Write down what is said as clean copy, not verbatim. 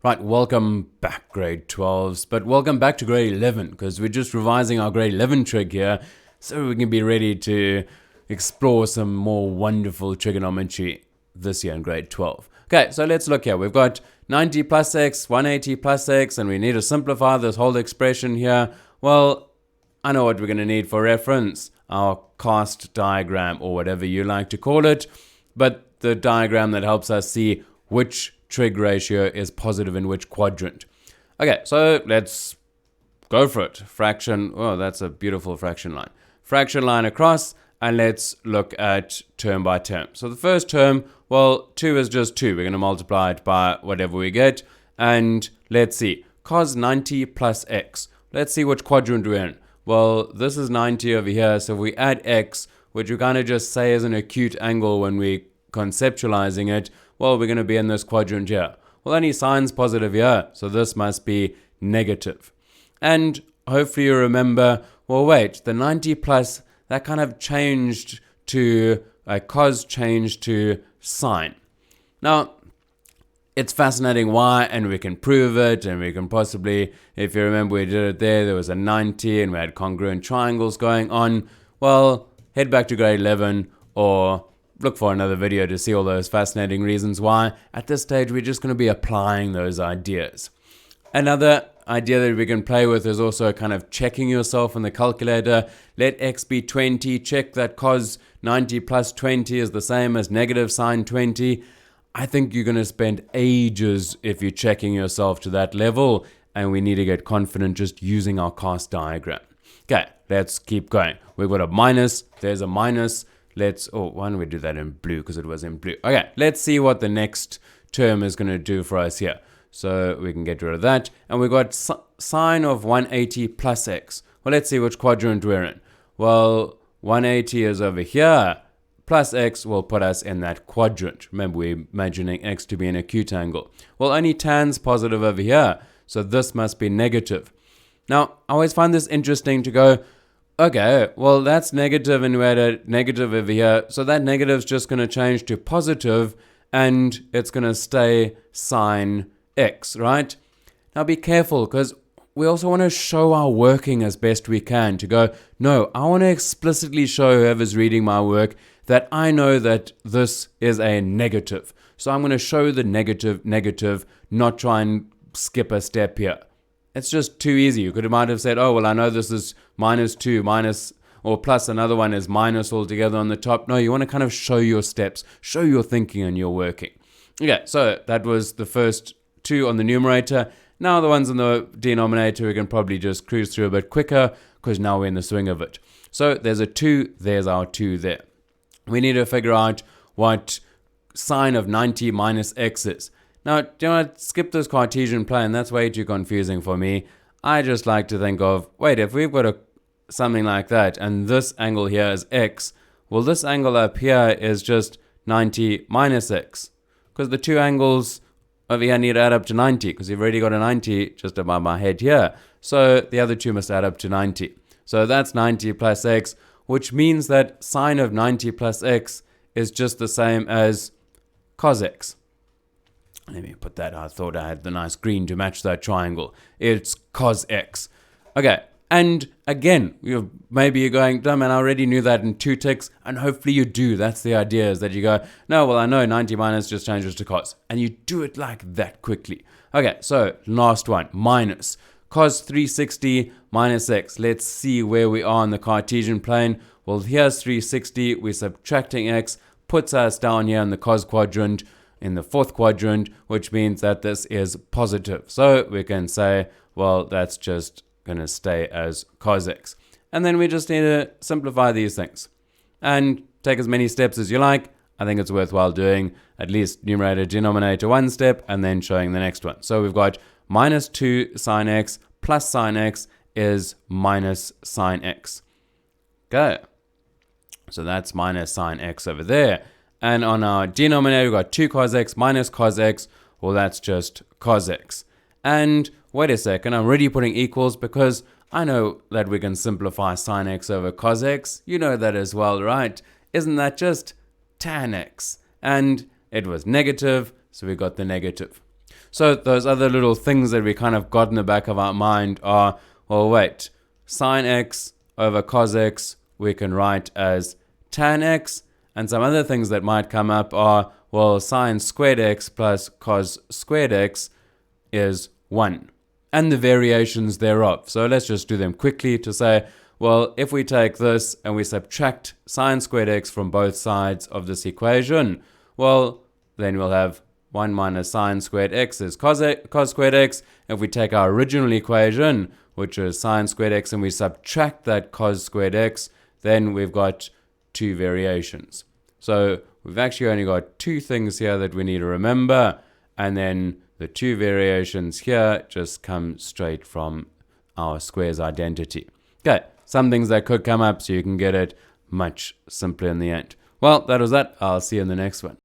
Right, welcome back grade 12s, but welcome back to grade 11 because we're just revising our grade 11 trig here so we can be ready to explore some more wonderful trigonometry this year in grade 12. Okay, so let's look here. We've got 90 plus x, 180 plus x, and we need to simplify this whole expression here. Well, I know what we're going to need for reference, our cast diagram or whatever you like to call it, but the diagram that helps us see which trig ratio is positive in which quadrant. Okay, so let's go for it. Fraction, oh, that's a beautiful fraction line. Fraction line across, and let's look at term by term. So the first term, well, 2 is just 2. We're going to multiply it by whatever we get. And let's see, cos 90 plus x. Let's see which quadrant we're in. Well, this is 90 over here, so if we add x, which we kind of just say is an acute angle when we're conceptualizing it, well, we're going to be in this quadrant here. Well, any sign's positive here, so this must be negative. And hopefully you remember, well, wait, the 90 plus, that kind of changed to, cos changed to sine. Now, it's fascinating why, and we can prove it, and we can possibly, if you remember we did it there was a 90, and we had congruent triangles going on. Well, head back to grade 11, or look for another video to see all those fascinating reasons why. At this stage, we're just going to be applying those ideas. Another idea that we can play with is also kind of checking yourself in the calculator. Let x be 20. Check that cos 90 plus 20 is the same as negative sine 20. I think you're going to spend ages if you're checking yourself to that level, and we need to get confident just using our cast diagram. Okay, let's keep going. We've got a minus. There's a minus. Why don't we do that in blue because it was in blue. Okay, let's see what the next term is going to do for us here. So we can get rid of that. And we've got sine of 180 plus x. Well, let's see which quadrant we're in. Well, 180 is over here. Plus x will put us in that quadrant. Remember, we're imagining x to be an acute angle. Well, only tan's positive over here. So this must be negative. Now, I always find this interesting to go, okay, well, that's negative, and we had a negative over here. So that negative is just going to change to positive, and it's going to stay sine x, right? Now be careful, because we also want to show our working as best we can to go, no, I want to explicitly show whoever's reading my work that I know that this is a negative. So I'm going to show the negative, not try and skip a step here. It's just too easy. You might have said, oh, well, I know this is minus 2, minus, or plus another one is minus altogether on the top. No, you want to kind of show your steps, show your thinking and your working. Okay, so that was the first 2 on the numerator. Now the ones on the denominator, we can probably just cruise through a bit quicker because now we're in the swing of it. So there's a 2, there's our 2 there. We need to figure out what sine of 90 minus x is. Now, do you want to skip this Cartesian plane? That's way too confusing for me. I just like to think of, wait, if we've got something like that, and this angle here is x, well, this angle up here is just 90 minus x. Because the two angles over here need to add up to 90, because you've already got a 90 just above my head here. So the other two must add up to 90. So that's 90 plus x, which means that sine of 90 plus x is just the same as cos x. Let me put that. I thought I had the nice green to match that triangle. It's cos x. Okay, and again, maybe you're going, no man, I already knew that in 2 ticks, and hopefully you do. That's the idea, is that you go, no, well, I know 90 minus just changes to cos, and you do it like that quickly. Okay, so last one, minus. Cos 360 minus x. Let's see where we are on the Cartesian plane. Well, here's 360. We're subtracting x, puts us down here in the cos quadrant, in the 4th quadrant, which means that this is positive. So we can say, well, that's just going to stay as cos x. And then we just need to simplify these things and take as many steps as you like. I think it's worthwhile doing at least numerator, denominator 1 step, and then showing the next one. So we've got minus 2 sine x plus sine x is minus sine x. Okay. So that's minus sine x over there. And on our denominator, we've got 2 cos x minus cos x. Well, that's just cos x. And wait a second, I'm already putting equals because I know that we can simplify sine x over cos x. You know that as well, right? Isn't that just tan x? And it was negative, so we got the negative. So those other little things that we kind of got in the back of our mind are, well, wait, sine x over cos x we can write as tan x, and some other things that might come up are, well, sine squared x plus cos squared x is 1, and the variations thereof. So let's just do them quickly to say, well, if we take this and we subtract sine squared x from both sides of this equation, well, then we'll have 1 minus sine squared x is cos squared x. If we take our original equation, which is sine squared x, and we subtract that cos squared x, then we've got two variations. So we've actually only got two things here that we need to remember, and then the two variations here just come straight from our squares identity. Okay, some things that could come up so you can get it much simpler in the end. Well, that was that. I'll see you in the next one.